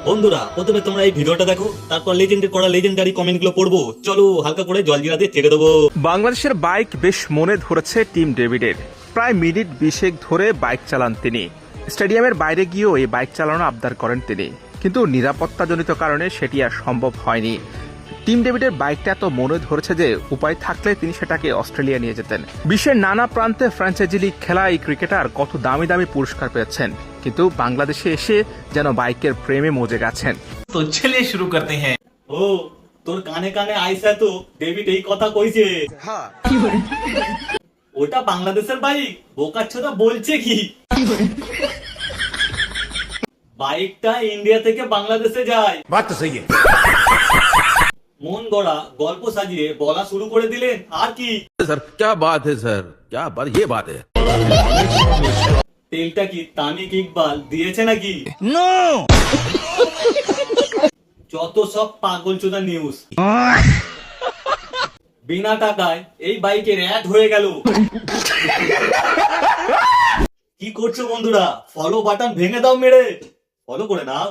বন্ধুরা প্রথমে তোমরা এই ভিডিওটা দেখো, তারপর লেজেন্ডের করা লেজেন্ডারি কমেন্টগুলো পড়বো। চলো হালকা করে জলজিরা দিয়ে ছেড়ে দেবো। বাংলাদেশের বাইক বেশ মনে ধরেছে টিম ডেভিডের। প্রায় মিনিট 20 ধরে বাইক চালান তিনি। স্টেডিয়ামের বাইরে গিয়েও এই বাইক চালানো আবদার করেন তিনি, কিন্তু নিরাপত্তাজনিত কারণে সেটি আর সম্ভব হয়নি। টিম ডেভিডের বাইকটা এত মনে ধরেছে যে উপায় থাকলে তিনি সেটাকে অস্ট্রেলিয়া নিয়ে যেতেন। বিশ্বের নানা প্রান্তে ফ্র্যাঞ্চাইজি লিগ খেলা এই ক্রিকেটার কত দামি দামি পুরস্কার পেয়েছেন, কিন্তু বাংলাদেশে এসে যেন বাইকের প্রেমে মজে গেছেন। तो चलिए शुरू करते हैं। ও তোর কানে কানে আইসা তো ডেভিড এই কথা কইছে। ওটা বাংলাদেশের বাইক, বোকাচ্ছোদা বলছে কি? বাইকটা ইন্ডিয়া থেকে বাংলাদেশে যায়। बात तो सही है। মন গড়া গল্প সাজিয়ে বলা শুরু করে দিলেন। আর কি सर क्या बात है सर, क्या बात, ये बात है। তেলটা কি তানিক ইকবাল দিয়েছে নাকি? যত সব পাগল চোদা নিউজ। বিনা টাকায় এই বাইকের অ্যাড হয়ে গেল। কি করছো বন্ধুরা? ফলো বাটন ভেঙে দাও মেরে। ফলো করে নাও।